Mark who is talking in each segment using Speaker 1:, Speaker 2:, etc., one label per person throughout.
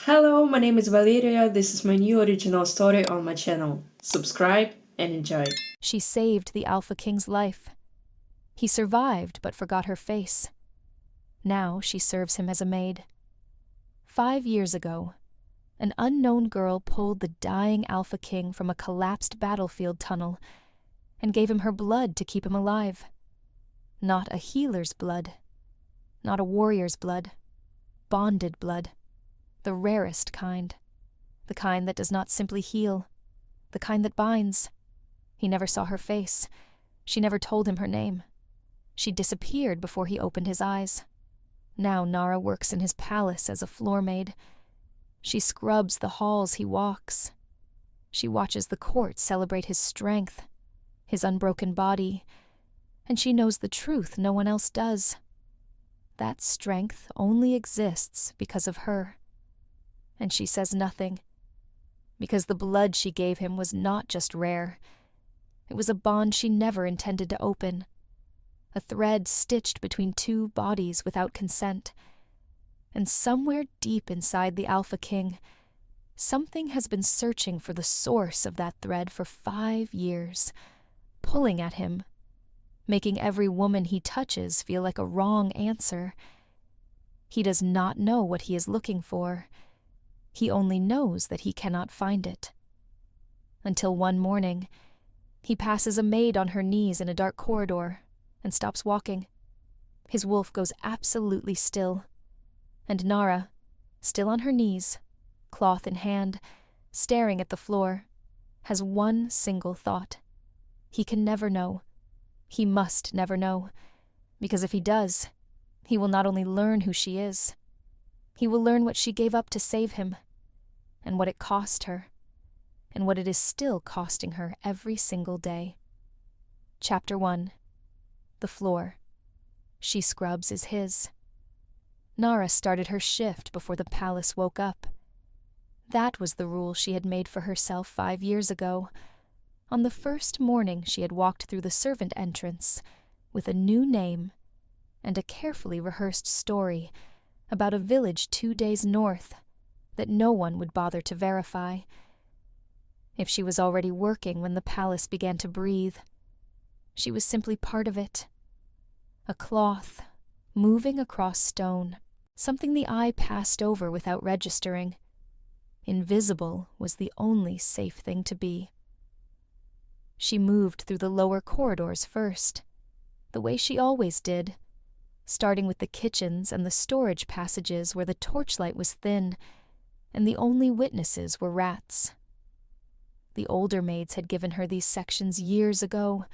Speaker 1: Hello, my name is Valeria. This is my new original story on my channel. Subscribe and enjoy.
Speaker 2: She saved the Alpha King's life. He survived but forgot her face. Now she serves him as a maid. 5 years ago, an unknown girl pulled the dying Alpha King from a collapsed battlefield tunnel and gave him her blood to keep him alive. Not a healer's blood, not a warrior's blood, bonded blood, the rarest kind, the kind that does not simply heal, the kind that binds. He never saw her face. She never told him her name. She disappeared before he opened his eyes. Now Nara works in his palace as a floor maid. She scrubs the halls he walks. She watches the court celebrate his strength, his unbroken body, and she knows the truth no one else does. That strength only exists because of her. And she says nothing, because the blood she gave him was not just rare. It was a bond she never intended to open, a thread stitched between two bodies without consent. And somewhere deep inside the Alpha King, something has been searching for the source of that thread for 5 years, pulling at him, making every woman he touches feel like a wrong answer. He does not know what he is looking for. He only knows that he cannot find it. Until one morning, he passes a maid on her knees in a dark corridor and stops walking. His wolf goes absolutely still, and Nara, still on her knees, cloth in hand, staring at the floor, has one single thought. He can never know. He must never know, because if he does, he will not only learn who she is, he will learn what she gave up to save him, and what it cost her, and what it is still costing her every single day. Chapter 1. The floor she scrubs is his. Nara started her shift before the palace woke up. That was the rule she had made for herself 5 years ago. On the first morning she had walked through the servant entrance with a new name and a carefully rehearsed story about a village 2 days north that no one would bother to verify. If she was already working when the palace began to breathe, she was simply part of it. A cloth, moving across stone, something the eye passed over without registering. Invisible was the only safe thing to be. She moved through the lower corridors first, the way she always did, starting with the kitchens and the storage passages where the torchlight was thin, and the only witnesses were rats. The older maids had given her these sections years ago,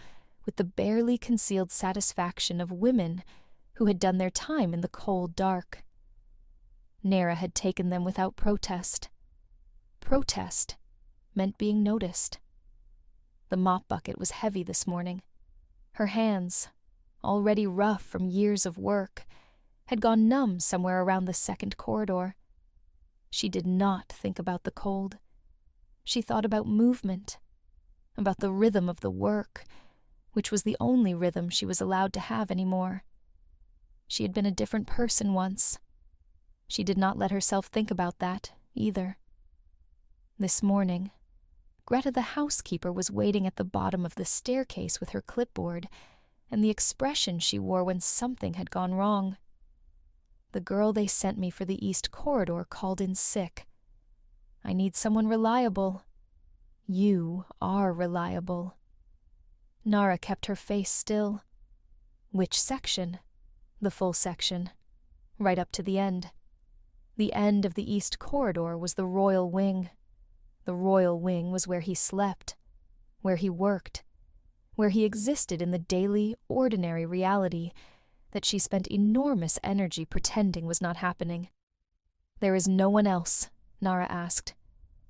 Speaker 2: with the barely concealed satisfaction of women who had done their time in the cold dark. Nara had taken them without protest. Protest meant being noticed. The mop bucket was heavy this morning. Her hands, already rough from years of work, had gone numb somewhere around the second corridor. She did not think about the cold. She thought about movement, about the rhythm of the work, which was the only rhythm she was allowed to have anymore. She had been a different person once. She did not let herself think about that, either. This morning, Greta the housekeeper was waiting at the bottom of the staircase with her clipboard, and the expression she wore when something had gone wrong. The girl they sent me for the East Corridor called in sick. I need someone reliable. You are reliable. Nara kept her face still. Which section? The full section. Right up to the end. The end of the East Corridor was the royal wing. The royal wing was where he slept, where he worked, where he existed in the daily, ordinary reality that she spent enormous energy pretending was not happening. "There is no one else?" Nara asked.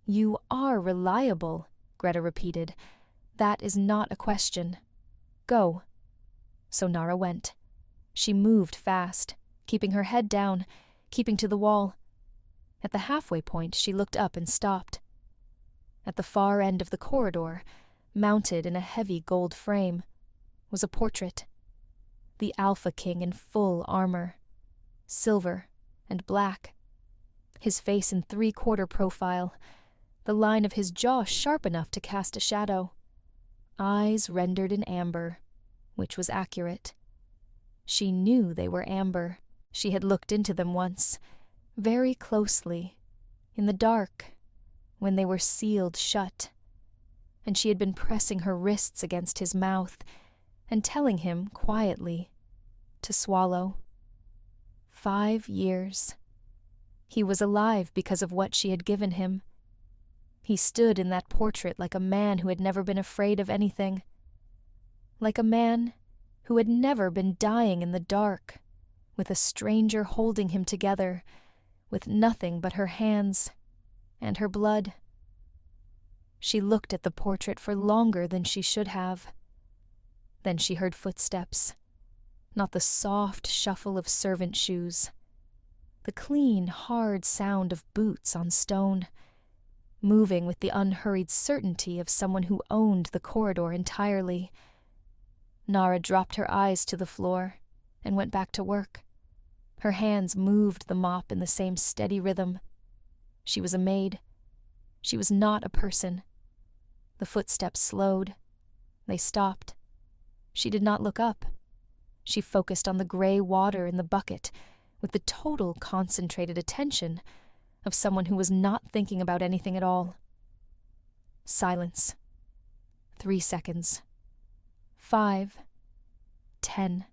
Speaker 2: "You are reliable," Greta repeated. "That is not a question. Go." So Nara went. She moved fast, keeping her head down, keeping to the wall. At the halfway point, she looked up and stopped. At the far end of the corridor, mounted in a heavy gold frame, was a portrait. The Alpha King in full armor, silver and black. his face in three-quarter profile, the line of his jaw sharp enough to cast a shadow. Eyes rendered in amber, which was accurate. She knew they were amber. She had looked into them once, very closely, in the dark, when they were sealed shut, and she had been pressing her wrists against his mouth and telling him quietly to swallow. 5 years. He was alive because of what she had given him. He stood in that portrait like a man who had never been afraid of anything, like a man who had never been dying in the dark, with a stranger holding him together, with nothing but her hands and her blood. She looked at the portrait for longer than she should have. Then she heard footsteps, not the soft shuffle of servant shoes, the clean, hard sound of boots on stone, moving with the unhurried certainty of someone who owned the corridor entirely. Nara dropped her eyes to the floor and went back to work. Her hands moved the mop in the same steady rhythm. She was a maid. She was not a person. The footsteps slowed. They stopped. She did not look up. She focused on the gray water in the bucket with the total concentrated attention of someone who was not thinking about anything at all. Silence. 3 seconds. 5. 10.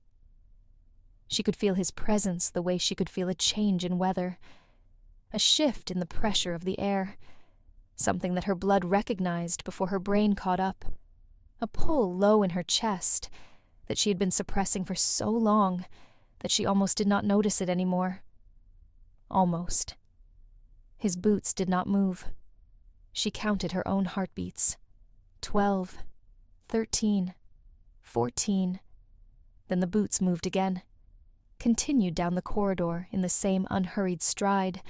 Speaker 2: She could feel his presence the way she could feel a change in weather, a shift in the pressure of the air, something that her blood recognized before her brain caught up, a pull low in her chest that she had been suppressing for so long that she almost did not notice it anymore. Almost. His boots did not move. She counted her own heartbeats. 12, 13, 14. Then the boots moved again, continued down the corridor in the same unhurried stride.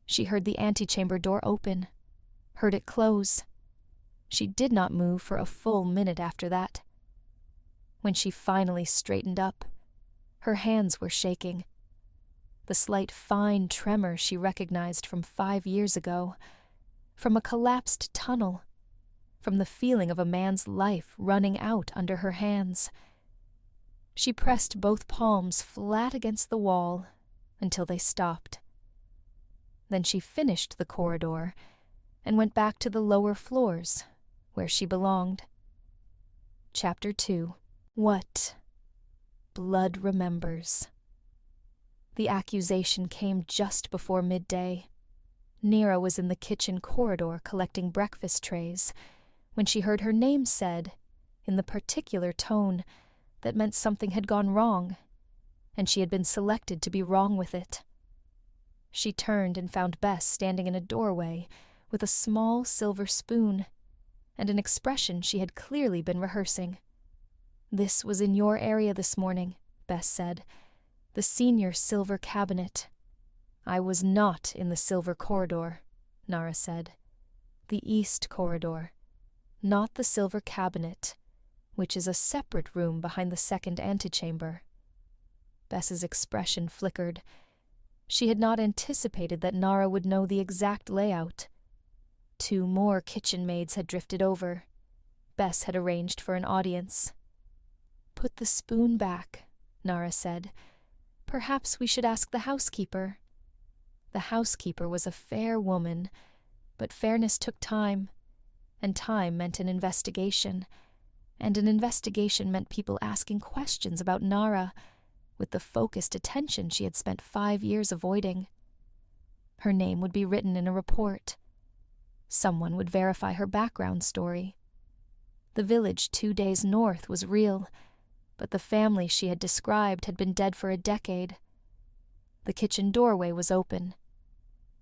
Speaker 2: She heard the antechamber door open, heard it close. She did not move for a full minute after that. When she finally straightened up, her hands were shaking. The slight fine tremor she recognized from 5 years ago, from a collapsed tunnel, from the feeling of a man's life running out under her hands. She pressed both palms flat against the wall until they stopped. Then she finished the corridor and went back to the lower floors, where she belonged. Chapter 2. What blood remembers. The accusation came just before midday. Nara was in the kitchen corridor collecting breakfast trays when she heard her name said, in the particular tone that meant something had gone wrong, and she had been selected to be wrong with it. She turned and found Bess standing in a doorway with a small silver spoon and an expression she had clearly been rehearsing. "This was in your area this morning," Bess said. "The senior silver cabinet." "I was not in the silver corridor," Nara said. "The east corridor, not the silver cabinet, which is a separate room behind the second antechamber." Bess's expression flickered. She had not anticipated that Nara would know the exact layout. 2 more kitchen maids had drifted over. Bess had arranged for an audience. "Put the spoon back," Nara said. "Perhaps we should ask the housekeeper." The housekeeper was a fair woman, but fairness took time, and time meant an investigation, and an investigation meant people asking questions about Nara with the focused attention she had spent 5 years avoiding. Her name would be written in a report. Someone would verify her background story. The village 2 days north was real, but the family she had described had been dead for a decade. The kitchen doorway was open.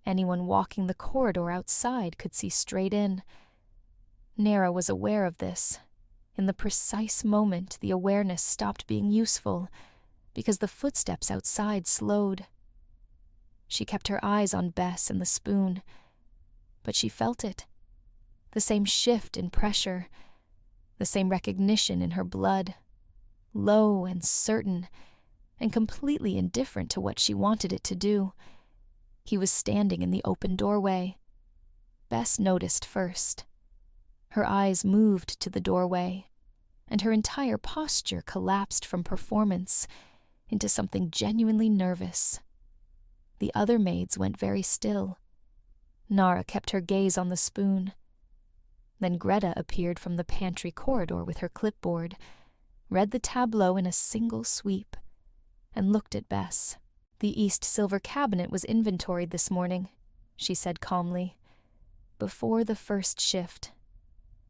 Speaker 2: Anyone walking the corridor outside could see straight in. Nara was aware of this. In the precise moment the awareness stopped being useful, because the footsteps outside slowed. She kept her eyes on Bess and the spoon, but she felt it. The same shift in pressure, the same recognition in her blood, low and certain, and completely indifferent to what she wanted it to do. He was standing in the open doorway. Bess noticed first. Her eyes moved to the doorway, and her entire posture collapsed from performance into something genuinely nervous. The other maids went very still. Nara kept her gaze on the spoon. Then Greta appeared from the pantry corridor with her clipboard, read the tableau in a single sweep, and looked at Bess. "The East silver cabinet was inventoried this morning," she said calmly. "Before the first shift.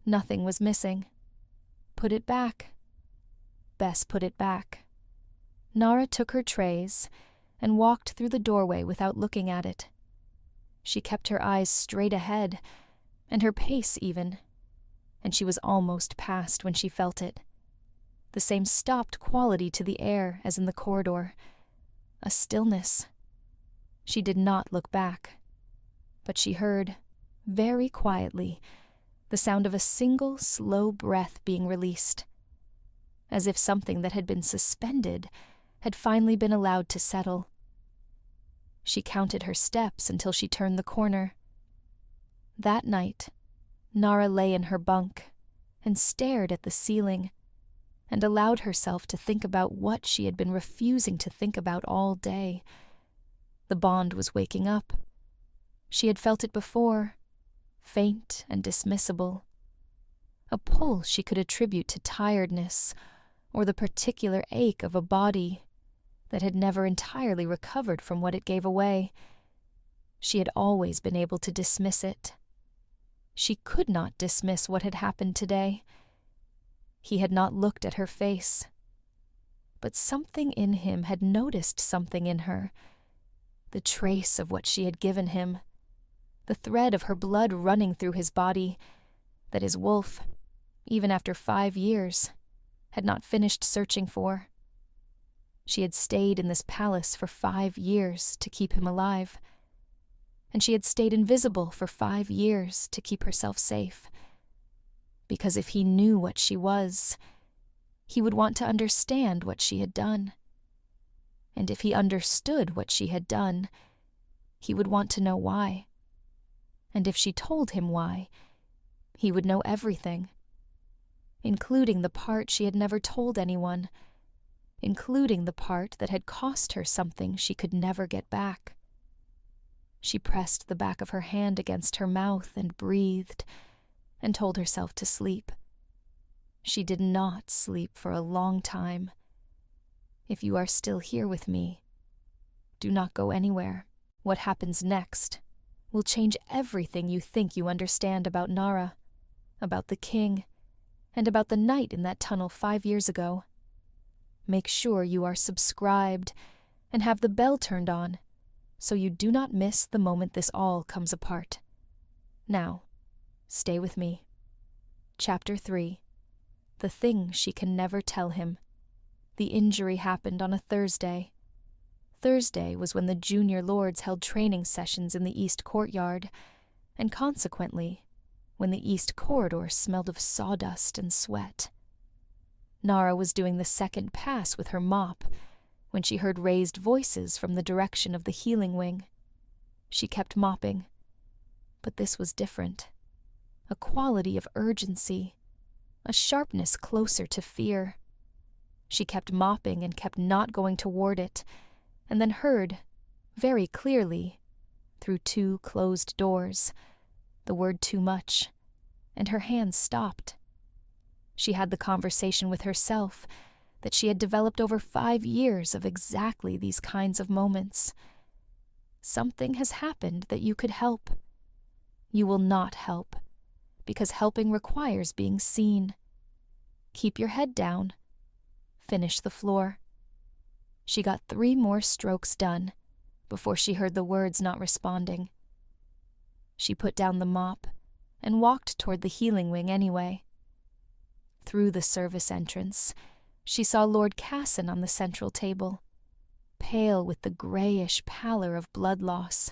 Speaker 2: Nothing was missing. Put it back." Bess put it back. Nara took her trays and walked through the doorway without looking at it. She kept her eyes straight ahead, and her pace even, and she was almost past when she felt it. The same stopped quality to the air as in the corridor. A stillness. She did not look back, but she heard, very quietly, the sound of a single slow breath being released, as if something that had been suspended had finally been allowed to settle. She counted her steps until she turned the corner. That night, Nara lay in her bunk and stared at the ceiling and allowed herself to think about what she had been refusing to think about all day. The bond was waking up. She had felt it before, faint and dismissible. A pull she could attribute to tiredness or the particular ache of a body that had never entirely recovered from what it gave away. She had always been able to dismiss it. She could not dismiss what had happened today. He had not looked at her face, but something in him had noticed something in her, the trace of what she had given him, the thread of her blood running through his body, that his wolf, even after 5 years, had not finished searching for. She had stayed in this palace for 5 years to keep him alive, and she had stayed invisible for 5 years to keep herself safe. Because if he knew what she was, he would want to understand what she had done. And if he understood what she had done, he would want to know why. And if she told him why, he would know everything, including the part she had never told anyone, including the part that had cost her something she could never get back. She pressed the back of her hand against her mouth and breathed, and told herself to sleep. She did not sleep for a long time. If you are still here with me, do not go anywhere. What happens next will change everything you think you understand about Nara, about the king, and about the night in that tunnel 5 years ago. Make sure you are subscribed and have the bell turned on, so you do not miss the moment this all comes apart. Now, stay with me. Chapter 3. The thing she can never tell him. The injury happened on a Thursday. Thursday was when the junior lords held training sessions in the East Courtyard, and consequently, when the East Corridor smelled of sawdust and sweat. Nara was doing the second pass with her mop when she heard raised voices from the direction of the healing wing. She kept mopping, but this was different. A quality of urgency, a sharpness closer to fear. She kept mopping and kept not going toward it, and then heard, very clearly, through 2 closed doors, the word "too much," and her hands stopped. She had the conversation with herself that she had developed over 5 years of exactly these kinds of moments. Something has happened that you could help. You will not help, because helping requires being seen. Keep your head down. Finish the floor. She got 3 more strokes done before she heard the words not responding. She put down the mop and walked toward the healing wing anyway. Through the service entrance, she saw Lord Casson on the central table, pale with the grayish pallor of blood loss.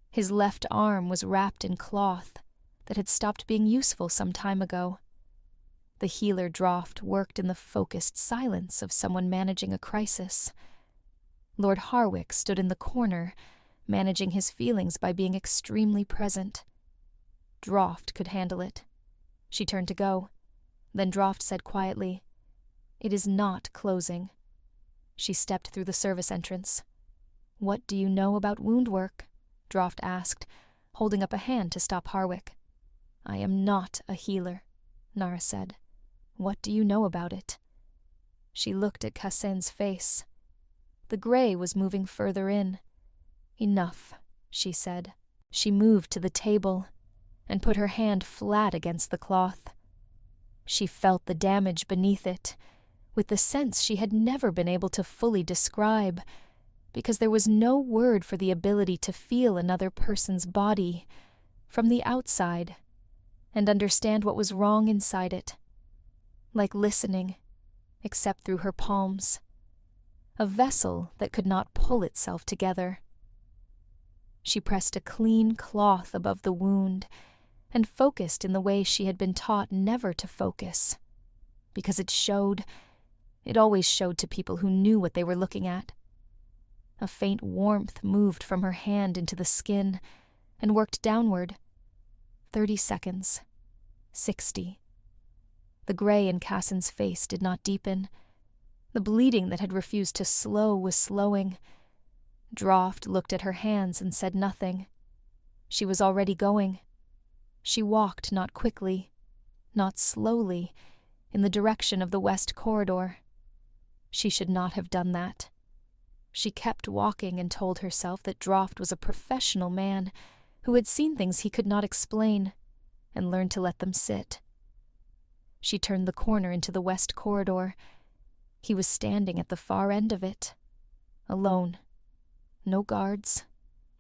Speaker 2: His left arm was wrapped in cloth that had stopped being useful some time ago. The healer draught worked in the focused silence of someone managing a crisis. Lord Harwick stood in the corner, managing his feelings by being extremely present. Droft could handle it. She turned to go. Then Droft said quietly, "It is not closing." She stepped through the service entrance. "What do you know about wound work?" Droft asked, holding up a hand to stop Harwick. "I am not a healer," Nara said. "What do you know about it?" She looked at Cassen's face. The gray was moving further in. "Enough," she said. She moved to the table and put her hand flat against the cloth. She felt the damage beneath it, with the sense she had never been able to fully describe, because there was no word for the ability to feel another person's body from the outside and understand what was wrong inside it. Like listening, except through her palms. A vessel that could not pull itself together. She pressed a clean cloth above the wound and focused in the way she had been taught never to focus, because it always showed to people who knew what they were looking at. A faint warmth moved from her hand into the skin and worked downward. 30 seconds. 60. The gray in Cassen's face did not deepen. The bleeding that had refused to slow was slowing. Droft looked at her hands and said nothing. She was already going. She walked not quickly, not slowly, in the direction of the west corridor. She should not have done that. She kept walking and told herself that Droft was a professional man who had seen things he could not explain and learned to let them sit. She turned the corner into the west corridor. He was standing at the far end of it, alone. No guards,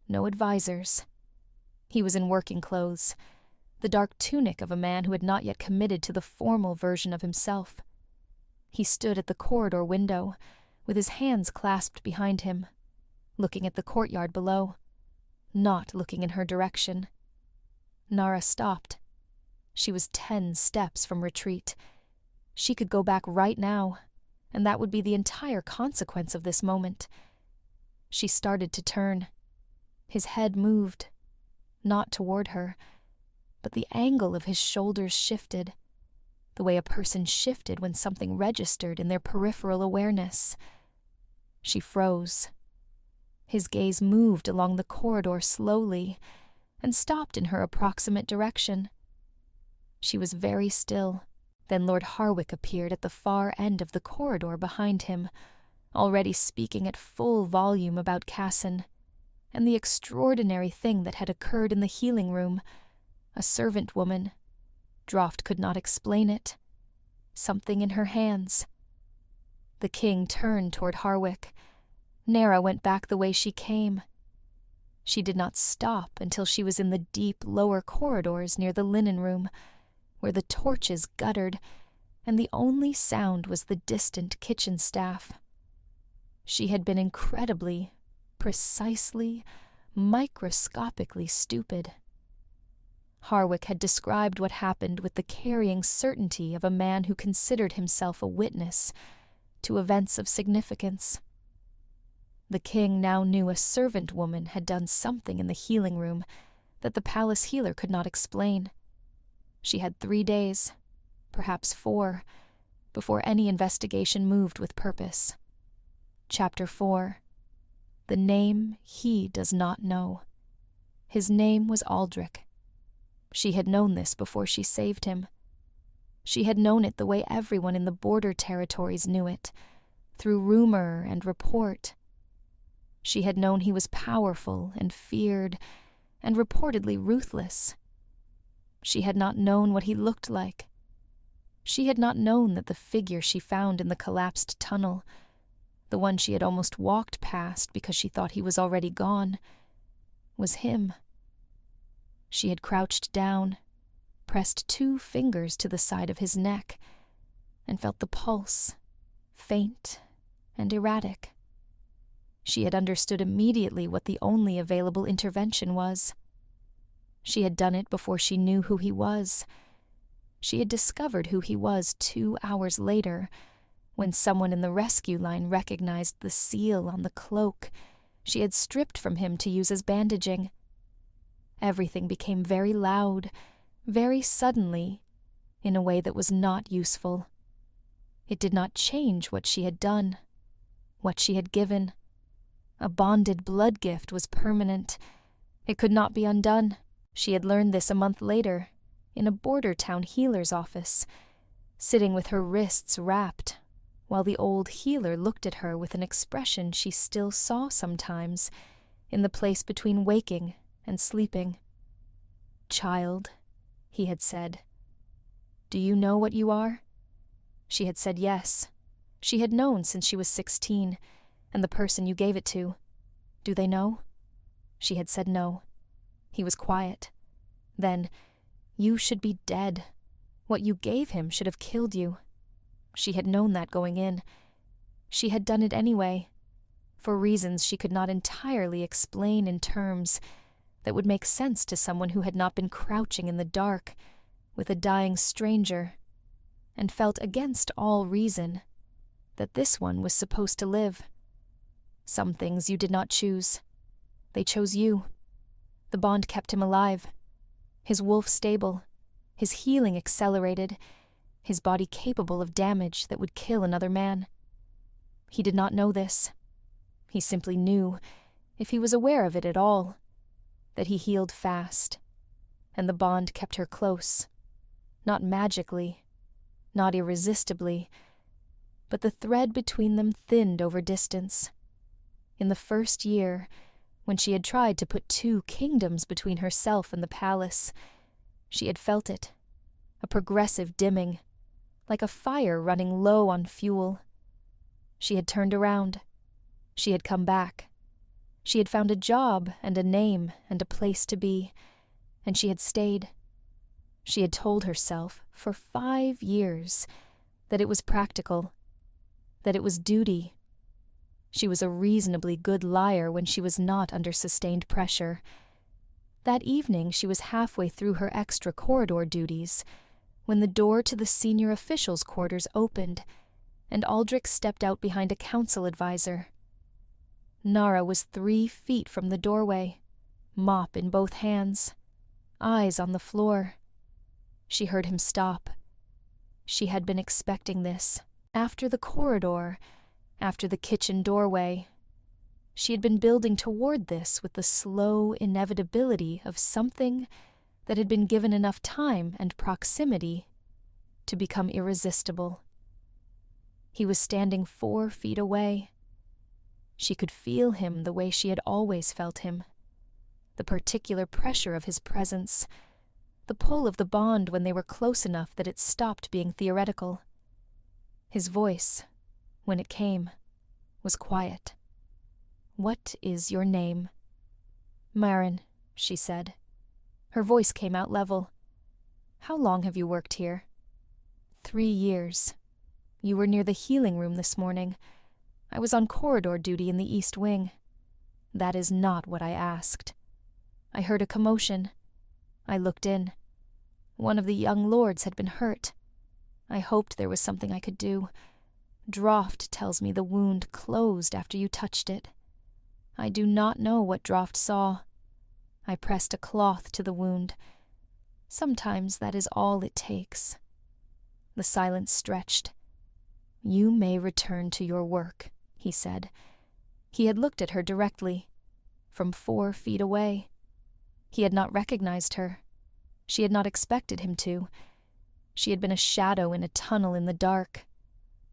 Speaker 2: no advisors. He was in working clothes, the dark tunic of a man who had not yet committed to the formal version of himself. He stood at the corridor window, with his hands clasped behind him, looking at the courtyard below, not looking in her direction. Nara stopped. She was 10 steps from retreat. She could go back right now, and that would be the entire consequence of this moment. She started to turn. His head moved, not toward her, but the angle of his shoulders shifted, the way a person shifted when something registered in their peripheral awareness. She froze. His gaze moved along the corridor slowly and stopped in her approximate direction. She was very still. Then Lord Harwick appeared at the far end of the corridor behind him, already speaking at full volume about Cassen and the extraordinary thing that had occurred in the healing room. A servant woman. Droft could not explain it. Something in her hands. The king turned toward Harwick. Nara went back the way she came. She did not stop until she was in the deep lower corridors near the linen room, where the torches guttered, and the only sound was the distant kitchen staff. She had been incredibly, precisely, microscopically stupid. Harwick had described what happened with the carrying certainty of a man who considered himself a witness to events of significance. The king now knew a servant woman had done something in the healing room that the palace healer could not explain. She had 3 days, perhaps 4, before any investigation moved with purpose. Chapter 4. The name he does not know. His name was Aldrich. She had known this before she saved him. She had known it the way everyone in the border territories knew it, through rumor and report. She had known he was powerful and feared, and reportedly ruthless. She had not known what he looked like. She had not known that the figure she found in the collapsed tunnel, the one she had almost walked past because she thought he was already gone, was him. She had crouched down, pressed 2 fingers to the side of his neck, and felt the pulse, faint and erratic. She had understood immediately what the only available intervention was. She had done it before she knew who he was. She had discovered who he was 2 hours later, when someone in the rescue line recognized the seal on the cloak she had stripped from him to use as bandaging. Everything became very loud, very suddenly, in a way that was not useful. It did not change what she had done, what she had given. A bonded blood gift was permanent. It could not be undone. She had learned this a month later, in a border town healer's office, sitting with her wrists wrapped, while the old healer looked at her with an expression she still saw sometimes, in the place between waking and sleeping. "Child," he had said, "do you know what you are?" She had said yes. She had known since she was 16, and the person you gave it to. "Do they know?" She had said no. He was quiet. Then, "You should be dead. What you gave him should have killed you." She had known that going in. She had done it anyway, for reasons she could not entirely explain in terms that would make sense to someone who had not been crouching in the dark with a dying stranger and felt against all reason that this one was supposed to live. Some things you did not choose. They chose you. The bond kept him alive. His wolf stable, his healing accelerated, his body capable of damage that would kill another man. He did not know this. He simply knew, if he was aware of it at all, that he healed fast, and the bond kept her close, not magically, not irresistibly, but the thread between them thinned over distance. In the first year, when she had tried to put 2 kingdoms between herself and the palace, she had felt it, a progressive dimming, like a fire running low on fuel. She had turned around. She had come back. She had found a job and a name and a place to be, and she had stayed. She had told herself for 5 years that it was practical, that it was duty. She was a reasonably good liar when she was not under sustained pressure. That evening she was halfway through her extra corridor duties when the door to the senior officials' quarters opened, and Aldrich stepped out behind a council advisor. Nara was 3 feet from the doorway, mop in both hands, eyes on the floor. She heard him stop. She had been expecting this. After the corridor, after the kitchen doorway, she had been building toward this with the slow inevitability of something that had been given enough time and proximity to become irresistible. He was standing 4 feet away. She could feel him the way she had always felt him, the particular pressure of his presence, the pull of the bond when they were close enough that it stopped being theoretical. His voice, when it came, was quiet. "What is your name?" "Marin," she said. Her voice came out level. "How long have you worked here?" 3 years. You were near the healing room this morning. I was on corridor duty in the East Wing. That is not what I asked. I heard a commotion. I looked in. One of the young lords had been hurt. I hoped there was something I could do. Draught tells me the wound closed after you touched it. I do not know what Draught saw. I pressed a cloth to the wound. Sometimes that is all it takes. The silence stretched. "You may return to your work," he said. He had looked at her directly, from 4 feet away. He had not recognized her. She had not expected him to. She had been a shadow in a tunnel in the dark.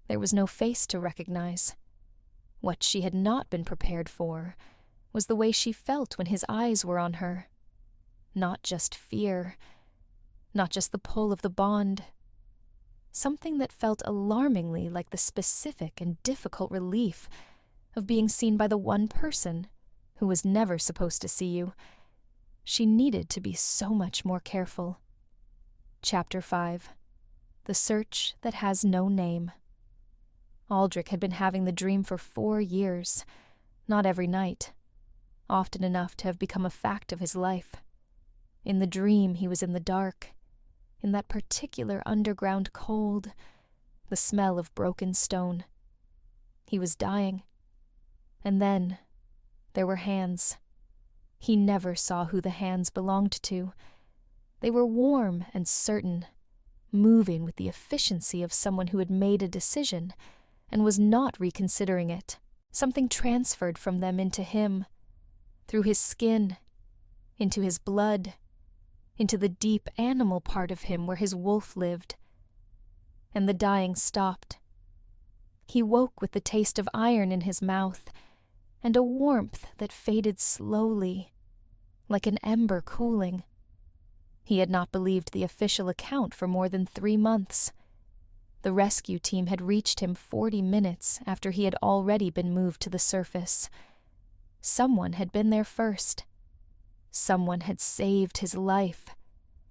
Speaker 2: There was no face to recognize. What she had not been prepared for was the way she felt when his eyes were on her. Not just fear, not just the pull of the bond. Something that felt alarmingly like the specific and difficult relief of being seen by the one person who was never supposed to see you. She needed to be so much more careful. Chapter 5. The Search That Has No Name. Aldrich had been having the dream for 4 years, not every night, often enough to have become a fact of his life. In the dream he was in the dark, in that particular underground cold, the smell of broken stone. He was dying. And then, There were hands. He never saw who the hands belonged to. They were warm and certain, moving with the efficiency of someone who had made a decision and was not reconsidering it. Something transferred from them into him, through his skin, into his blood, into the deep animal part of him where his wolf lived. And the dying stopped. He woke with the taste of iron in his mouth, and a warmth that faded slowly, like an ember cooling. He had not believed the official account for more than 3 months. The rescue team had reached him 40 minutes after he had already been moved to the surface. Someone had been there first. Someone had saved his life,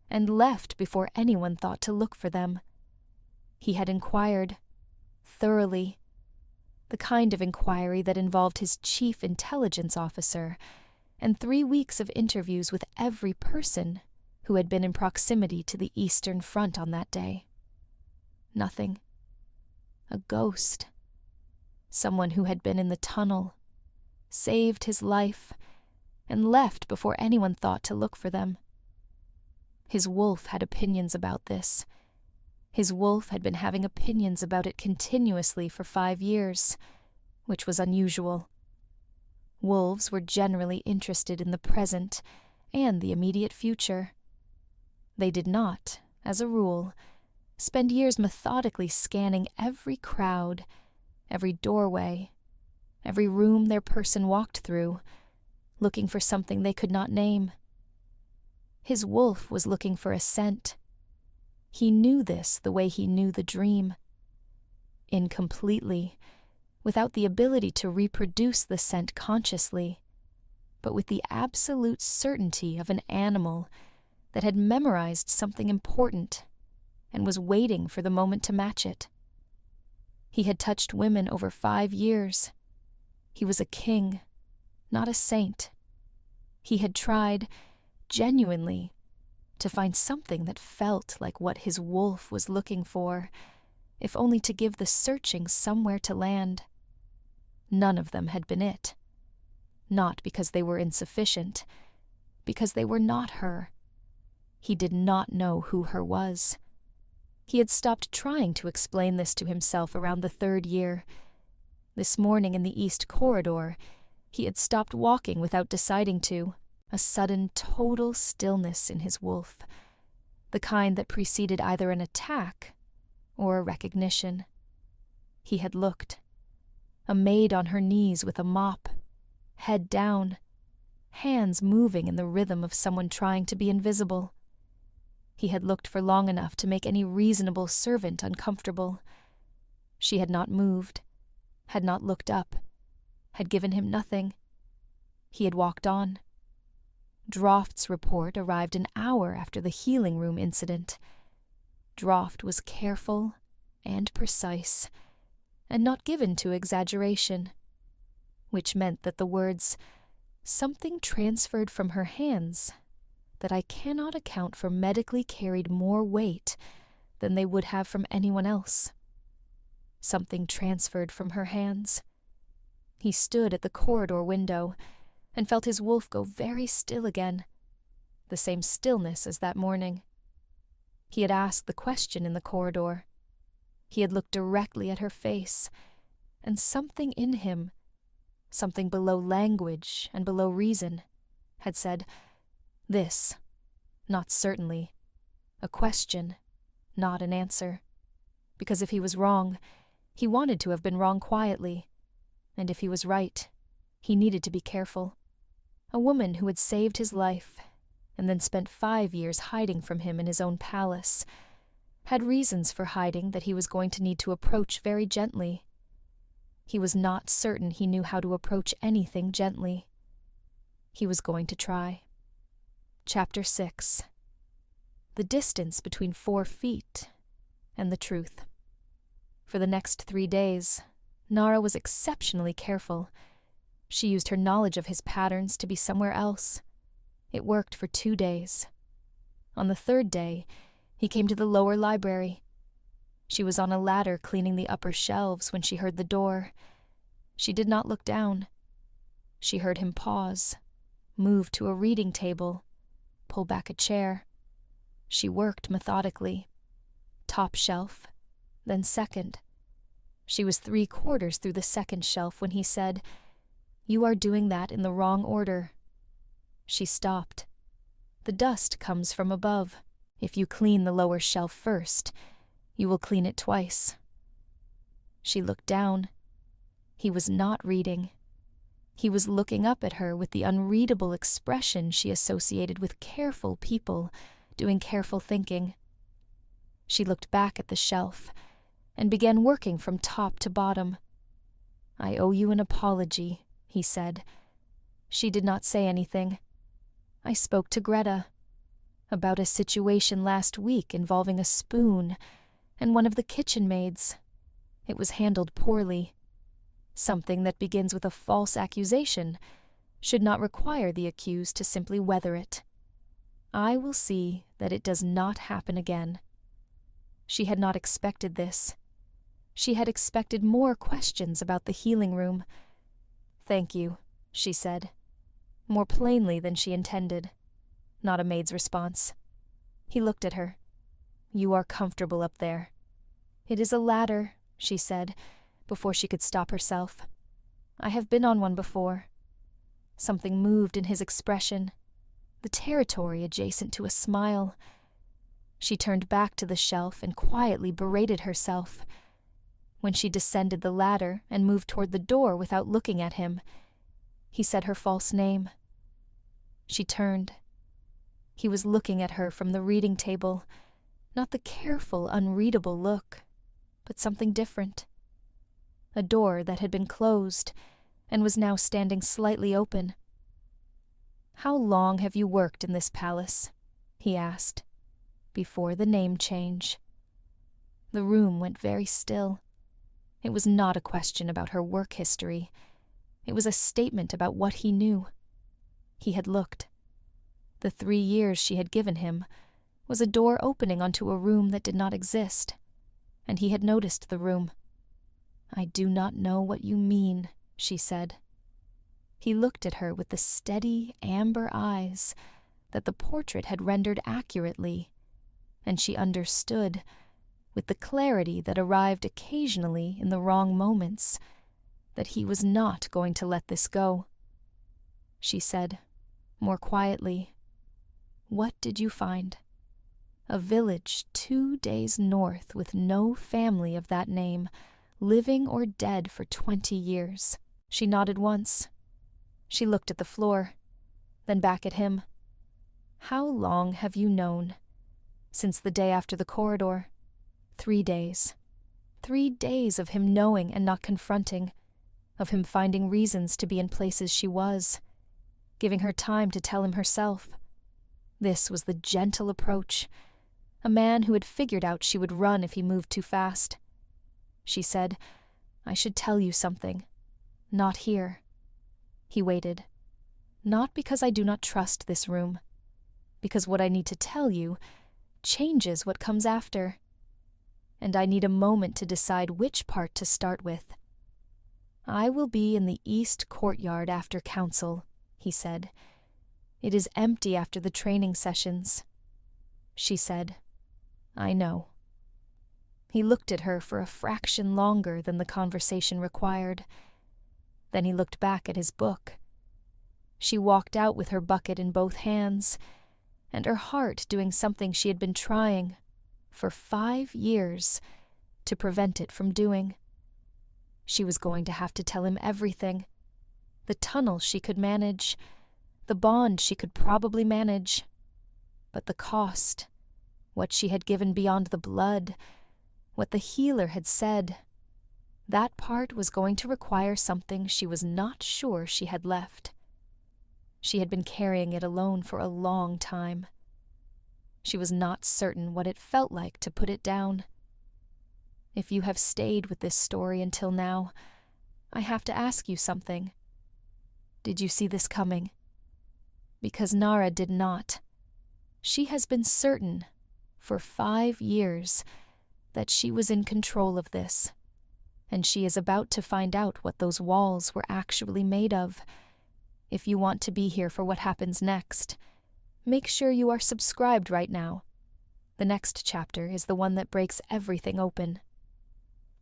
Speaker 2: and left before anyone thought to look for them. He had inquired, thoroughly, the kind of inquiry that involved his chief intelligence officer, and 3 weeks of interviews with every person who had been in proximity to the Eastern Front on that day. Nothing. A ghost. Someone who had been in the tunnel, saved his life, and left before anyone thought to look for them. His wolf had opinions about this. His wolf had been having opinions about it continuously for 5 years, which was unusual. Wolves were generally interested in the present and the immediate future. They did not, as a rule, spend years methodically scanning every crowd, every doorway, every room their person walked through, looking for something they could not name. His wolf was looking for a scent. He knew this the way he knew the dream. Incompletely, without the ability to reproduce the scent consciously, but with the absolute certainty of an animal that had memorized something important and was waiting for the moment to match it. He had touched women over 5 years. He was a king, not a saint. He had tried, genuinely, to find something that felt like what his wolf was looking for, if only to give the searching somewhere to land. None of them had been it. Not because they were insufficient, because they were not her. He did not know who her was. He had stopped trying to explain this to himself around the 3rd year. This morning in the East Corridor, he had stopped walking without deciding to, a sudden total stillness in his wolf, the kind that preceded either an attack or a recognition. He had looked. A maid on her knees with a mop, head down, hands moving in the rhythm of someone trying to be invisible. He had looked for long enough to make any reasonable servant uncomfortable. She had not moved, had not looked up, had given him nothing. He had walked on. Droft's report arrived an hour after the healing room incident. Droft was careful and precise, and not given to exaggeration, which meant that the words, "something transferred from her hands," that I cannot account for medically carried more weight than they would have from anyone else. Something transferred from her hands. He stood at the corridor window and felt his wolf go very still again, the same stillness as that morning. He had asked the question in the corridor. He had looked directly at her face, and something in him, something below language and below reason, had said, "This, not certainly, a question, not an answer," because if he was wrong, he wanted to have been wrong quietly, and if he was right, he needed to be careful. A woman who had saved his life, and then spent 5 years hiding from him in his own palace, had reasons for hiding that he was going to need to approach very gently. He was not certain he knew how to approach anything gently. He was going to try. Chapter 6. The distance between 4 feet and the truth. For the next 3 days, Nara was exceptionally careful. She used her knowledge of his patterns to be somewhere else. It worked for 2 days. On the 3rd day, he came to the lower library. She was on a ladder cleaning the upper shelves when she heard the door. She did not look down. She heard him pause, move to a reading table, pull back a chair. She worked methodically. Top shelf, then second. She was 3/4 through the second shelf when he said, "You are doing that in the wrong order." She stopped. "The dust comes from above. If you clean the lower shelf first, you will clean it twice." She looked down. He was not reading. He was looking up at her with the unreadable expression she associated with careful people doing careful thinking. She looked back at the shelf and began working from top to bottom. "I owe you an apology," he said. She did not say anything. "I spoke to Greta about a situation last week involving a spoon and one of the kitchen maids. It was handled poorly. Something that begins with a false accusation should not require the accused to simply weather it. I will see that it does not happen again." She had not expected this. She had expected more questions about the healing room. "Thank you," she said, more plainly than she intended. Not a maid's response. He looked at her. "You are comfortable up there." "It is a ladder," she said, before she could stop herself. "I have been on one before." Something moved in his expression, the territory adjacent to a smile. She turned back to the shelf and quietly berated herself. When she descended the ladder and moved toward the door without looking at him, he said her false name. She turned. He was looking at her from the reading table, not the careful, unreadable look, but something different. A door that had been closed and was now standing slightly open. "How long have you worked in this palace?" he asked. "Before the name change." The room went very still. It was not a question about her work history. It was a statement about what he knew. He had looked. The 3 years she had given him was a door opening onto a room that did not exist, and he had noticed the room. "I do not know what you mean," she said. He looked at her with the steady, amber eyes that the portrait had rendered accurately, and she understood, with the clarity that arrived occasionally in the wrong moments, that he was not going to let this go. She said, more quietly, "What did you find?" "A village 2 days north with no family of that name, living or dead for 20 years. She nodded once. She looked at the floor, then back at him. "How long have you known?" "Since the day after the corridor." 3 days. 3 days of him knowing and not confronting, of him finding reasons to be in places she was, giving her time to tell him herself. This was the gentle approach, a man who had figured out she would run if he moved too fast. She said, "I should tell you something. Not here." He waited. "Not because I do not trust this room, because what I need to tell you changes what comes after. And I need a moment to decide which part to start with." "I will be in the east courtyard after council," he said. "It is empty after the training sessions." She said, "I know." He looked at her for a fraction longer than the conversation required. Then he looked back at his book. She walked out with her bucket in both hands, and her heart doing something she had been trying, for 5 years, to prevent it from doing. She was going to have to tell him everything. The tunnel she could manage, the bond she could probably manage. But the cost, what she had given beyond the blood, what the healer had said, that part was going to require something she was not sure she had left. She had been carrying it alone for a long time. She was not certain what it felt like to put it down. If you have stayed with this story until now, I have to ask you something. Did you see this coming? Because Nara did not. She has been certain, for 5 years, that she was in control of this, and she is about to find out what those walls were actually made of, if you want to be here for what happens next, make sure you are subscribed right now. The next chapter is the one that breaks everything open.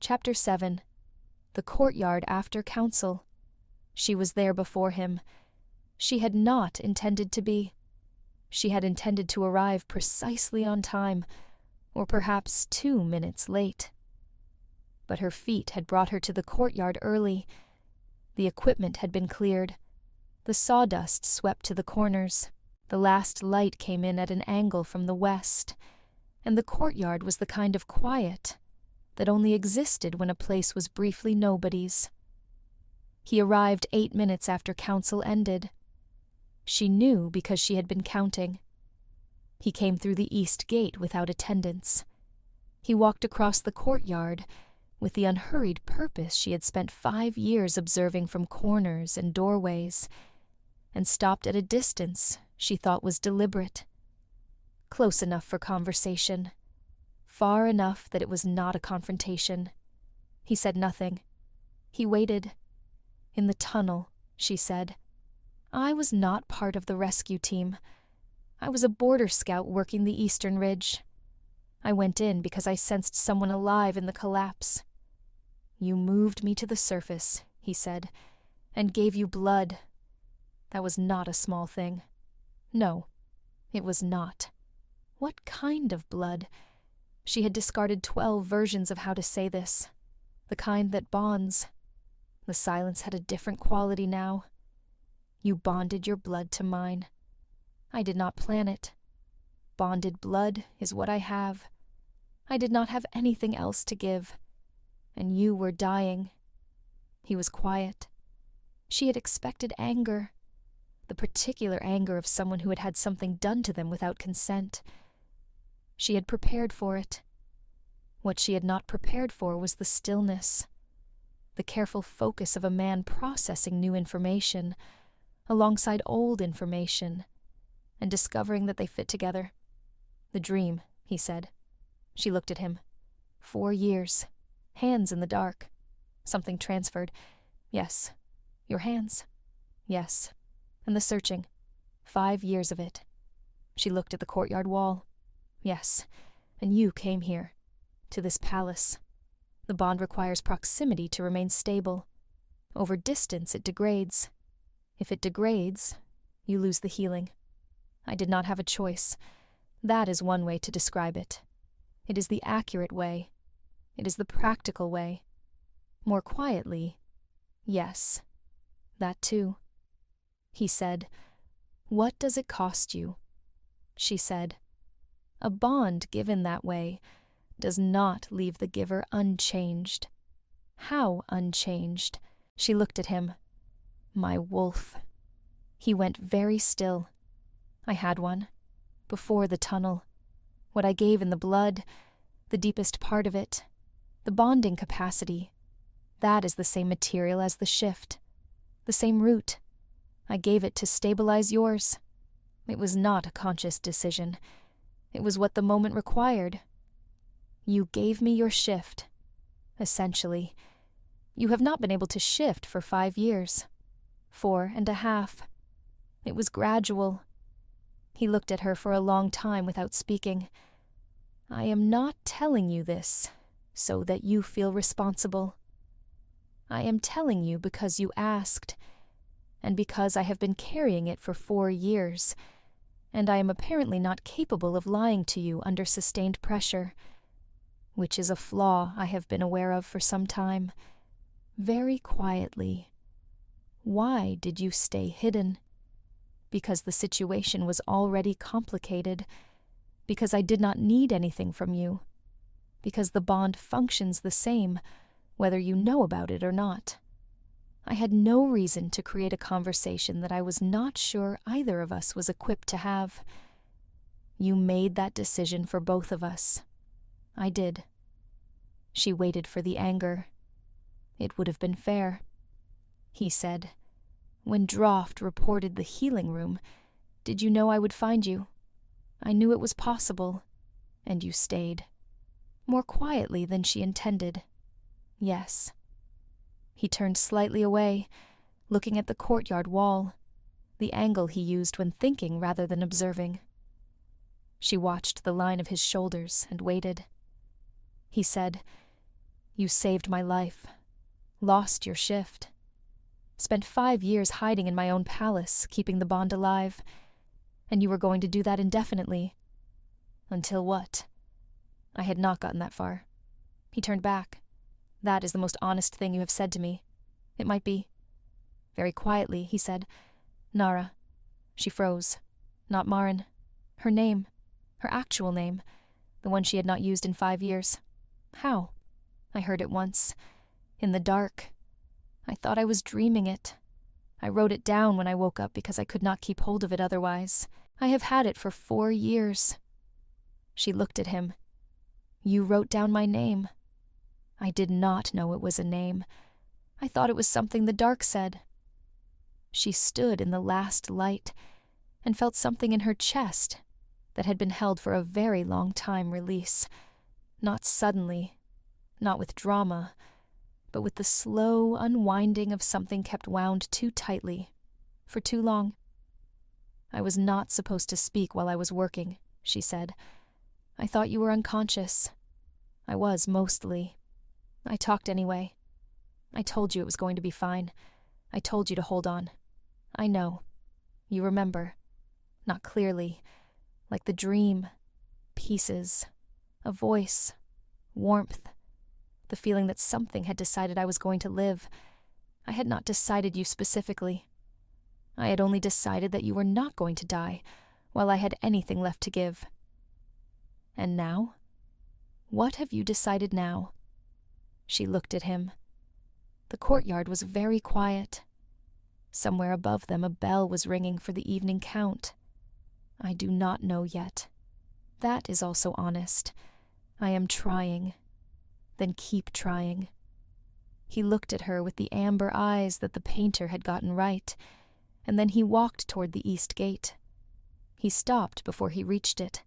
Speaker 2: Chapter 7. The courtyard after council. She was there before him. She had not intended to be. She had intended to arrive precisely on time, or perhaps 2 minutes late. But her feet had brought her to the courtyard early. The equipment had been cleared. The sawdust swept to the corners. The last light came in at an angle from the west, and the courtyard was the kind of quiet that only existed when a place was briefly nobody's. He arrived 8 minutes after council ended. She knew because she had been counting. He came through the east gate without attendants. He walked across the courtyard with the unhurried purpose she had spent 5 years observing from corners and doorways, and stopped at a distance she thought was deliberate. Close enough for conversation. Far enough that it was not a confrontation. He said nothing. He waited. In the tunnel, she said. I was not part of the rescue team. I was a border scout working the eastern ridge. I went in because I sensed someone alive in the collapse. You moved me to the surface, he said, and gave you blood. That was not a small thing. No, it was not. What kind of blood? She had discarded 12 versions of how to say this. The kind that bonds. The silence had a different quality now. You bonded your blood to mine. I did not plan it. Bonded blood is what I have. I did not have anything else to give. And you were dying. He was quiet. She had expected anger. The particular anger of someone who had had something done to them without consent. She had prepared for it. What she had not prepared for was the stillness, the careful focus of a man processing new information alongside old information and discovering that they fit together. The dream, he said. She looked at him. 4 years. Hands in the dark. Something transferred. Yes. Your hands. Yes. And the searching. 5 years of it. She looked at the courtyard wall. Yes. And you came here. To this palace. The bond requires proximity to remain stable. Over distance it degrades. If it degrades, you lose the healing. I did not have a choice. That is one way to describe it. It is the accurate way. It is the practical way. More quietly, yes, that too. He said, What does it cost you? She said, A bond given that way does not leave the giver unchanged. How unchanged? She looked at him. My wolf. He went very still. I had one. Before the tunnel. What I gave in the blood, the deepest part of it, the bonding capacity, that is the same material as the shift, the same root. I gave it to stabilize yours. It was not a conscious decision. It was what the moment required. You gave me your shift. Essentially, you have not been able to shift for 5 years. 4.5. It was gradual. He looked at her for a long time without speaking. I am not telling you this so that you feel responsible. I am telling you because you asked, and because I have been carrying it for 4 years, and I am apparently not capable of lying to you under sustained pressure, which is a flaw I have been aware of for some time, very quietly. Why did you stay hidden? Because the situation was already complicated, because I did not need anything from you, because the bond functions the same, whether you know about it or not. I had no reason to create a conversation that I was not sure either of us was equipped to have. You made that decision for both of us. I did. She waited for the anger. It would have been fair. He said, When Droft reported the healing room, did you know I would find you? I knew it was possible, and you stayed. More quietly than she intended. Yes. He turned slightly away, looking at the courtyard wall, the angle he used when thinking rather than observing. She watched the line of his shoulders and waited. He said, "You saved my life, lost your shift, spent 5 years hiding in my own palace, keeping the bond alive, and you were going to do that indefinitely. Until what?" I had not gotten that far. He turned back. "That is the most honest thing you have said to me. It might be." Very quietly, he said, "Nara." She froze. Not Marin. Her name. Her actual name. The one she had not used in 5 years. How? I heard it once. In the dark. I thought I was dreaming it. I wrote it down when I woke up because I could not keep hold of it otherwise. I have had it for 4 years. She looked at him. "You wrote down my name." I did not know it was a name. I thought it was something the dark said. She stood in the last light and felt something in her chest that had been held for a very long time release. Not suddenly, not with drama, but with the slow unwinding of something kept wound too tightly, for too long. "I was not supposed to speak while I was working," she said. "I thought you were unconscious. I was, mostly. I talked anyway. I told you it was going to be fine. I told you to hold on. I know. You remember. Not clearly. Like the dream. Pieces. A voice. Warmth. The feeling that something had decided I was going to live. I had not decided you specifically. I had only decided that you were not going to die, while I had anything left to give. And now? What have you decided now?" She looked at him. The courtyard was very quiet. Somewhere above them a bell was ringing for the evening count. "I do not know yet. That is also honest. I am trying. Then keep trying." He looked at her with the amber eyes that the painter had gotten right, and then he walked toward the east gate. He stopped before he reached it.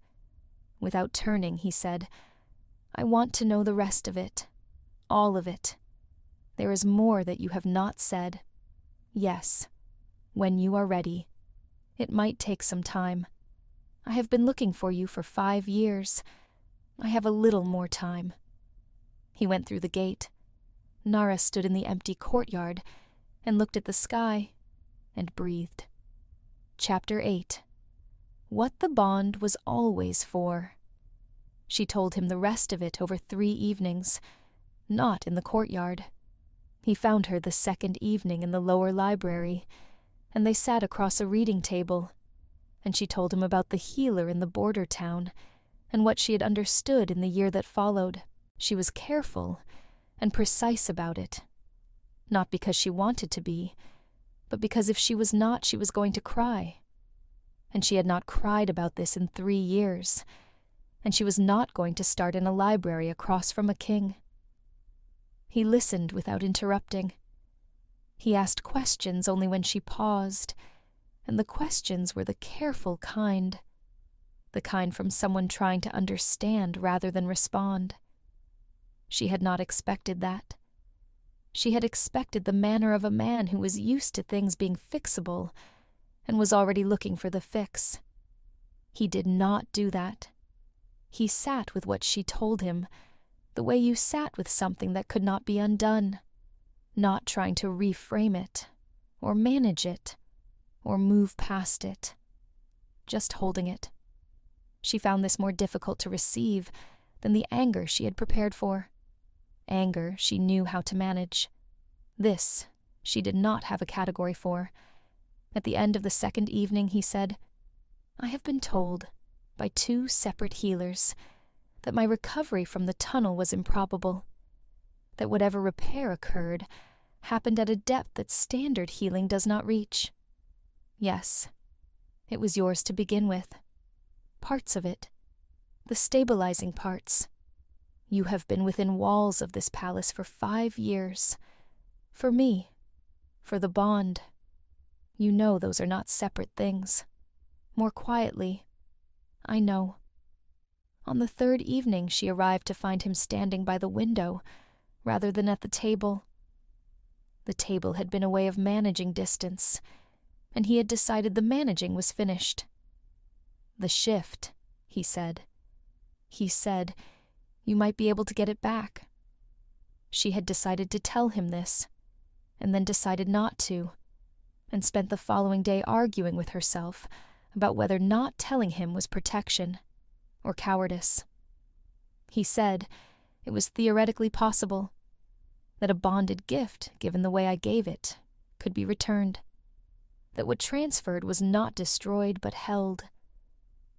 Speaker 2: Without turning, he said, "I want to know the rest of it. All of it. There is more that you have not said. Yes. When you are ready. It might take some time. I have been looking for you for 5 years. I have a little more time." He went through the gate. Nara stood in the empty courtyard and looked at the sky and breathed. Chapter 8. What the bond was always for. She told him the rest of it over 3 evenings, not in the courtyard. He found her the second evening in the lower library, and they sat across a reading table, and she told him about the healer in the border town, and what she had understood in the year that followed. She was careful and precise about it, not because she wanted to be, but because if she was not, she was going to cry. And she had not cried about this in 3 years, and she was not going to start in a library across from a king. He listened without interrupting. He asked questions only when she paused, and the questions were the careful kind, the kind from someone trying to understand rather than respond. She had not expected that. She had expected the manner of a man who was used to things being fixable and was already looking for the fix. He did not do that. He sat with what she told him, the way you sat with something that could not be undone, not trying to reframe it, or manage it, or move past it, just holding it. She found this more difficult to receive than the anger she had prepared for. Anger she knew how to manage. This she did not have a category for. At the end of the second evening, he said, "I have been told, by 2 separate healers, that my recovery from the tunnel was improbable, that whatever repair occurred happened at a depth that standard healing does not reach. Yes, it was yours to begin with. Parts of it. The stabilizing parts. You have been within walls of this palace for 5 years. For me. For the bond. You know those are not separate things. More quietly. I know." On the 3rd evening she arrived to find him standing by the window, rather than at the table. The table had been a way of managing distance. and he had decided the managing was finished. "The shift," he said. He said, "You might be able to get it back." She had decided to tell him this, and then decided not to, and spent the following day arguing with herself about whether not telling him was protection or cowardice. He said it was theoretically possible that a bonded gift, given the way I gave it, could be returned, that what transferred was not destroyed but held.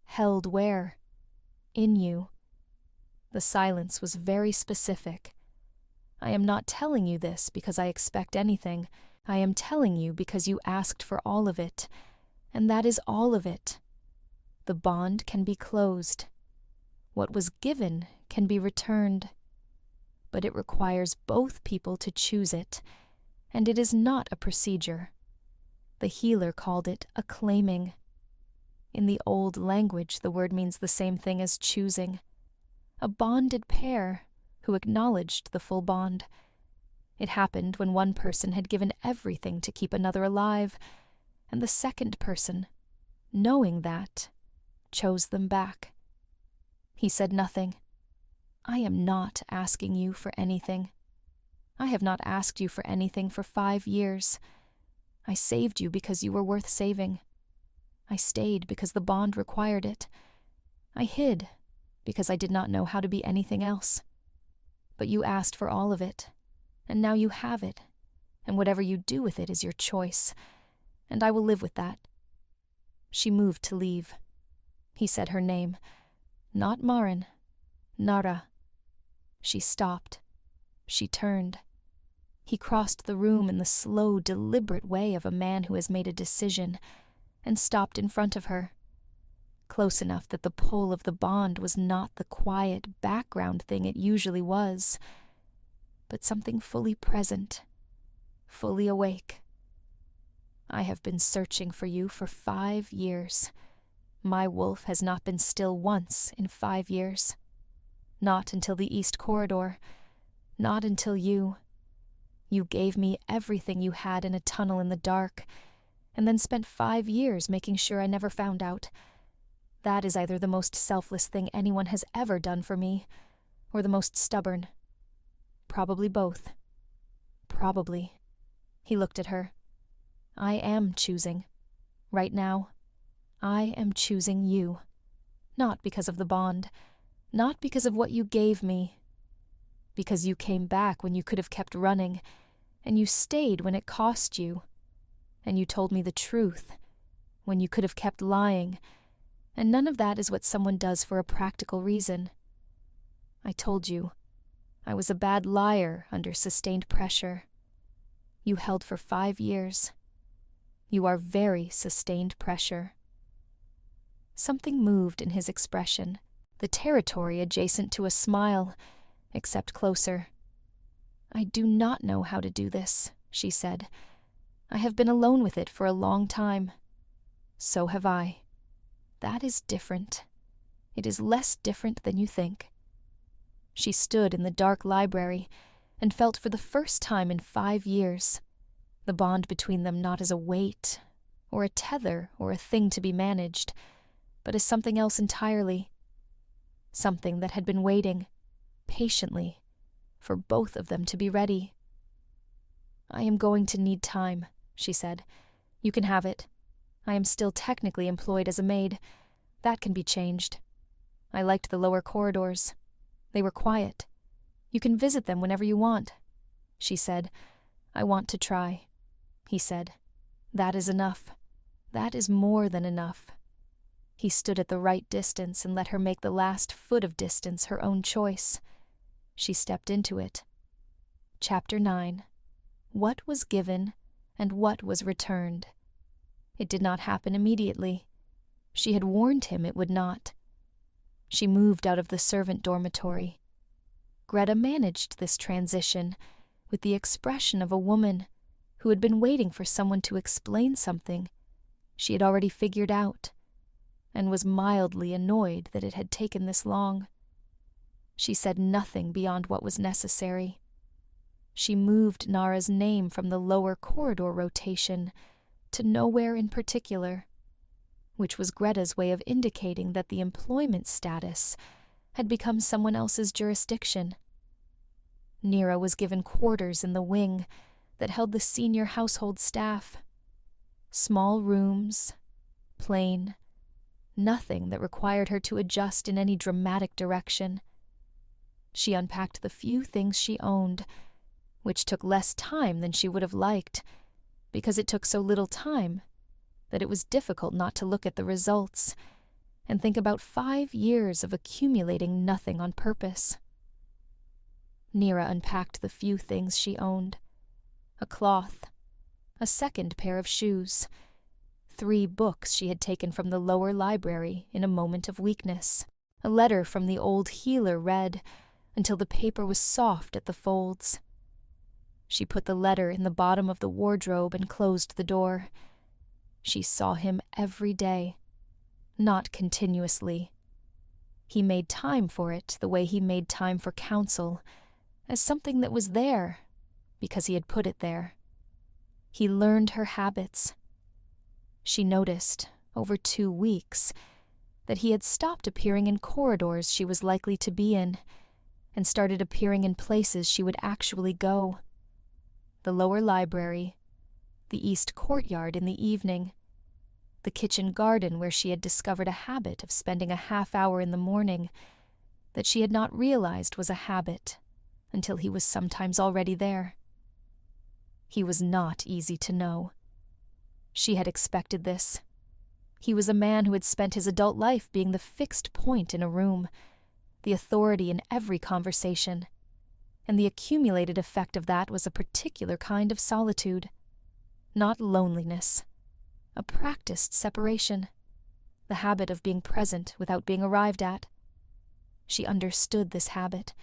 Speaker 2: Held where? In you. The silence was very specific. I am not telling you this because I expect anything. I am telling you because you asked for all of it, and that is all of it. The bond can be closed. What was given can be returned. But it requires both people to choose it, and it is not a procedure. The healer called it a claiming. In the old language, the word means the same thing as choosing. A bonded pair who acknowledged the full bond. It happened when one person had given everything to keep another alive, and the second person, knowing that, chose them back. He said nothing. I am not asking you for anything. I have not asked you for anything for 5 years. I saved you because you were worth saving. I stayed because the bond required it. I hid because I did not know how to be anything else. But you asked for all of it, and now you have it, and whatever you do with it is your choice, and I will live with that. She moved to leave. He said her name. Not Marin. Nara. She stopped. She turned. He crossed the room in the slow, deliberate way of a man who has made a decision, and stopped in front of her. Close enough that the pull of the bond was not the quiet background thing it usually was, but something fully present, fully awake. I have been searching for you for 5 years. My wolf has not been still once in 5 years. Not until the East Corridor. Not until you. You gave me everything you had in a tunnel in the dark, and then spent 5 years making sure I never found out. That is either the most selfless thing anyone has ever done for me, or the most stubborn. Probably both. Probably. He looked at her. I am choosing. Right now, I am choosing you. Not because of the bond. Not because of what you gave me. Because you came back when you could have kept running, and you stayed when it cost you. And you told me the truth, when you could have kept lying, and none of that is what someone does for a practical reason. I told you, I was a bad liar under sustained pressure. You held for 5 years. You are very sustained pressure. Something moved in his expression, the territory adjacent to a smile, except closer. I do not know how to do this, she said. I have been alone with it for a long time. So have I. That is different. It is less different than you think. She stood in the dark library and felt for the first time in 5 years the bond between them not as a weight or a tether or a thing to be managed, but as something else entirely. Something that had been waiting, patiently, for both of them to be ready. I am going to need time, she said. You can have it. I am still technically employed as a maid. That can be changed. I liked the lower corridors. They were quiet. You can visit them whenever you want. She said, I want to try. He said, that is enough. That is more than enough. He stood at the right distance and let her make the last foot of distance her own choice. She stepped into it. Chapter 9. What was given and what was returned. It did not happen immediately. She had warned him it would not. She moved out of the servant dormitory. Greta managed this transition with the expression of a woman who had been waiting for someone to explain something she had already figured out, and was mildly annoyed that it had taken this long. She said nothing beyond what was necessary. She moved Nara's name from the lower corridor rotation to nowhere in particular, which was Greta's way of indicating that the employment status had become someone else's jurisdiction. Nara was given quarters in the wing that held the senior household staff. Small rooms, plain, nothing that required her to adjust in any dramatic direction. She unpacked the few things she owned, which took less time than she would have liked, because it took so little time that it was difficult not to look at the results and think about 5 years of accumulating nothing on purpose. Nara unpacked the few things she owned: a cloth, a second pair of shoes, 3 books she had taken from the lower library in a moment of weakness, a letter from the old healer read until the paper was soft at the folds. She put the letter in the bottom of the wardrobe and closed the door. She saw him every day, not continuously. He made time for it the way he made time for counsel, as something that was there because he had put it there. He learned her habits. She noticed, over 2 weeks, that he had stopped appearing in corridors she was likely to be in and started appearing in places she would actually go. The lower library, the east courtyard in the evening, the kitchen garden where she had discovered a habit of spending a half-hour in the morning that she had not realized was a habit until he was sometimes already there. He was not easy to know. She had expected this. He was a man who had spent his adult life being the fixed point in a room, the authority in every conversation, and the accumulated effect of that was a particular kind of solitude, not loneliness, a practiced separation, the habit of being present without being arrived at. She understood this habit.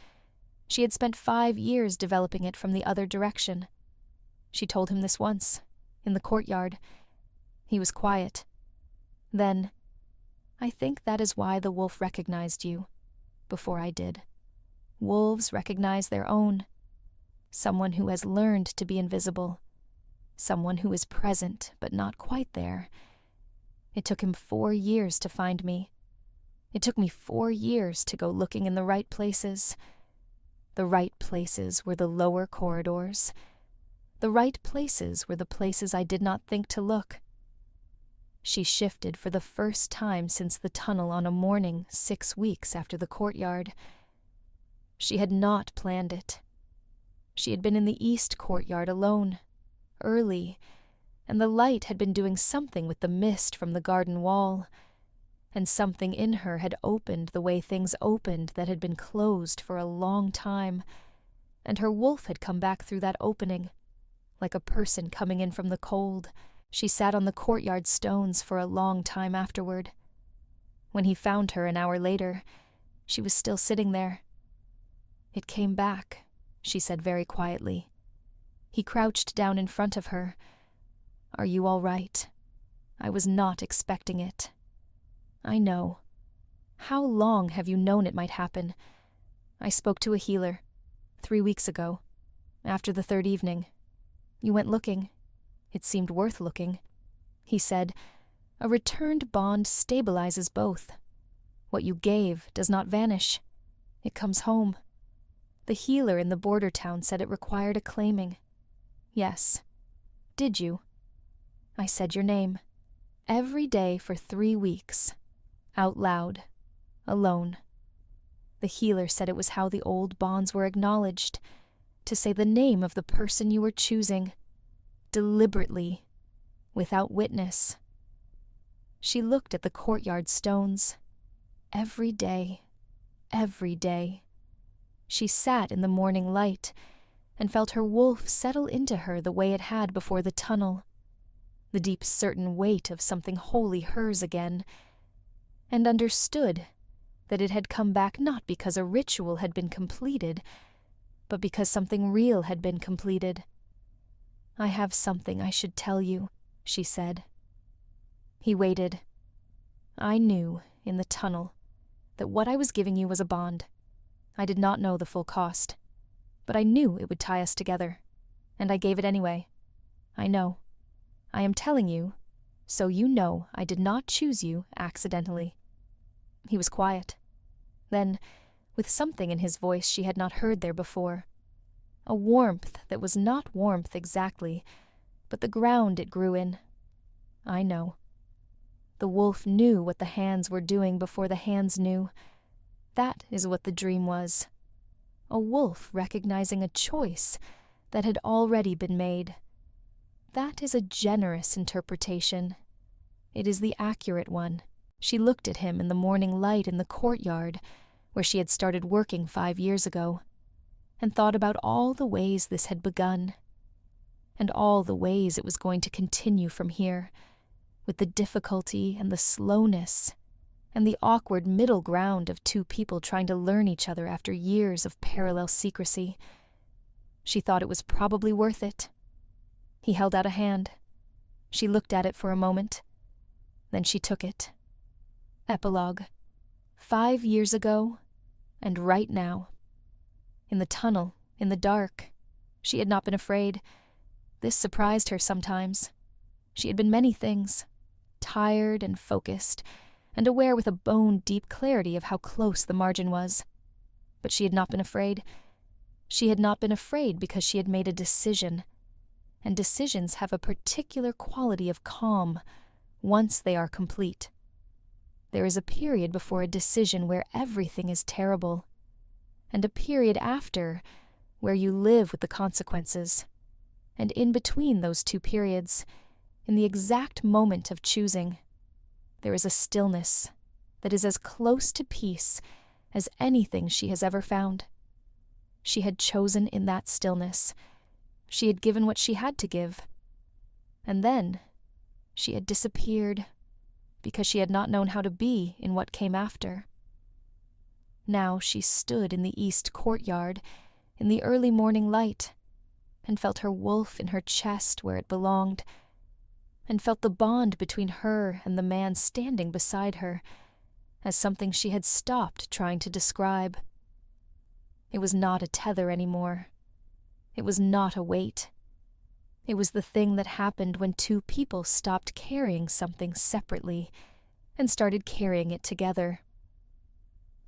Speaker 2: She had spent 5 years developing it from the other direction. She told him this once, in the courtyard. He was quiet. Then, "I think that is why the wolf recognized you, before I did. Wolves recognize their own. Someone who has learned to be invisible. Someone who is present, but not quite there. It took him 4 years to find me. It took me 4 years to go looking in the right places. The right places were the lower corridors. The right places were the places I did not think to look." She shifted for the first time since the tunnel on a morning 6 weeks after the courtyard. She had not planned it. She had been in the east courtyard alone, early, and the light had been doing something with the mist from the garden wall, and something in her had opened the way things opened that had been closed for a long time, and her wolf had come back through that opening, like a person coming in from the cold. She sat on the courtyard stones for a long time afterward. When he found her an hour later, she was still sitting there. "It came back," she said very quietly. He crouched down in front of her. "Are you all right? I was not expecting it." "I know. How long have you known it might happen?" "I spoke to a healer 3 weeks ago, after the 3rd evening. You went looking. It seemed worth looking." He said, "A returned bond stabilizes both. What you gave does not vanish. It comes home. The healer in the border town said it required a claiming. Yes. Did you?" "I said your name. Every day for 3 weeks. Out loud. Alone. The healer said it was how the old bonds were acknowledged, to say the name of the person you were choosing. Deliberately. Without witness." She looked at the courtyard stones. Every day. Every day. She sat in the morning light and felt her wolf settle into her the way it had before the tunnel, the deep certain weight of something wholly hers again, and understood that it had come back not because a ritual had been completed, but because something real had been completed. "I have something I should tell you," she said. He waited. "I knew, in the tunnel, that what I was giving you was a bond. I did not know the full cost, but I knew it would tie us together, and I gave it anyway. I know. I am telling you, so you know I did not choose you accidentally." He was quiet. Then, with something in his voice she had not heard there before, a warmth that was not warmth exactly, but the ground it grew in. "I know." The wolf knew what the hands were doing before the hands knew. That is what the dream was. A wolf recognizing a choice that had already been made. That is a generous interpretation. It is the accurate one. She looked at him in the morning light in the courtyard, where she had started working 5 years ago, and thought about all the ways this had begun, and all the ways it was going to continue from here, with the difficulty and the slowness, and the awkward middle ground of two people trying to learn each other after years of parallel secrecy. She thought it was probably worth it. He held out a hand. She looked at it for a moment. Then she took it. Epilogue. 5 years ago, and right now. In the tunnel, in the dark. She had not been afraid. This surprised her sometimes. She had been many things. Tired and focused, and aware with a bone-deep clarity of how close the margin was. But she had not been afraid. She had not been afraid because she had made a decision. And decisions have a particular quality of calm, once they are complete. There is a period before a decision where everything is terrible, and a period after where you live with the consequences. And in between those two periods, in the exact moment of choosing, there is a stillness that is as close to peace as anything she has ever found. She had chosen in that stillness. She had given what she had to give. And then she had disappeared because she had not known how to be in what came after. Now she stood in the east courtyard in the early morning light and felt her wolf in her chest where it belonged, and felt the bond between her and the man standing beside her as something she had stopped trying to describe. It was not a tether anymore. It was not a weight. It was the thing that happened when two people stopped carrying something separately and started carrying it together.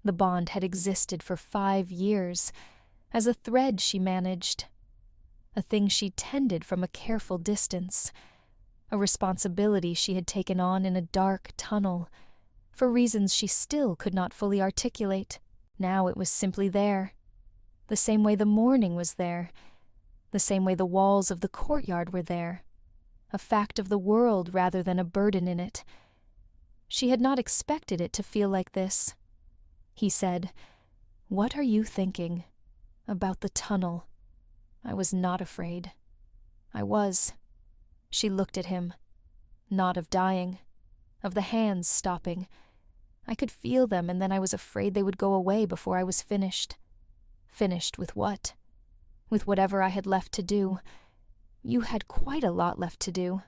Speaker 2: The bond had existed for 5 years as a thread she managed, a thing she tended from a careful distance, a responsibility she had taken on in a dark tunnel, for reasons she still could not fully articulate. Now it was simply there, the same way the morning was there, the same way the walls of the courtyard were there, a fact of the world rather than a burden in it. She had not expected it to feel like this. He said, "What are you thinking?" "About the tunnel." I was not afraid. I was. She looked at him. Not of dying. Of the hands stopping. I could feel them, and then I was afraid they would go away before I was finished. Finished with what? With whatever I had left to do. You had quite a lot left to do.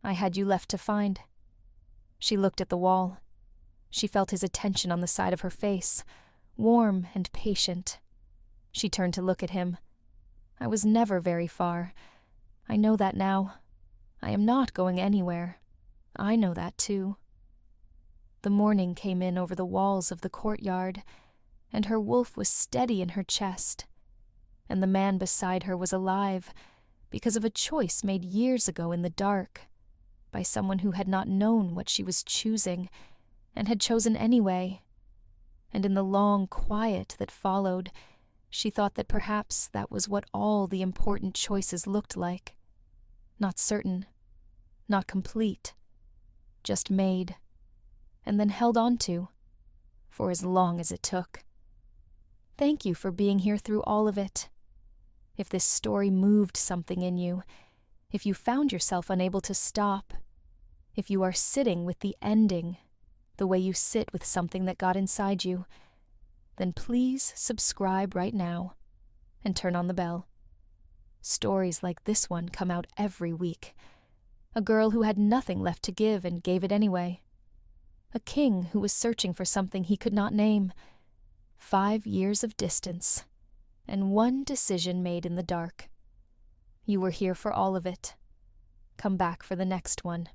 Speaker 2: I had you left to find. She looked at the wall. She felt his attention on the side of her face, warm and patient. She turned to look at him. I was never very far. I know that now. I am not going anywhere. I know that too. The morning came in over the walls of the courtyard, and her wolf was steady in her chest, and the man beside her was alive because of a choice made years ago in the dark by someone who had not known what she was choosing and had chosen anyway. And in the long quiet that followed, she thought that perhaps that was what all the important choices looked like. Not certain, not complete, just made, and then held on to, for as long as it took. Thank you for being here through all of it. If this story moved something in you, if you found yourself unable to stop, if you are sitting with the ending, the way you sit with something that got inside you, then please subscribe right now and turn on the bell. Stories like this one come out every week. A girl who had nothing left to give and gave it anyway. A king who was searching for something he could not name. 5 years of distance, and one decision made in the dark. You were here for all of it. come back for the next one.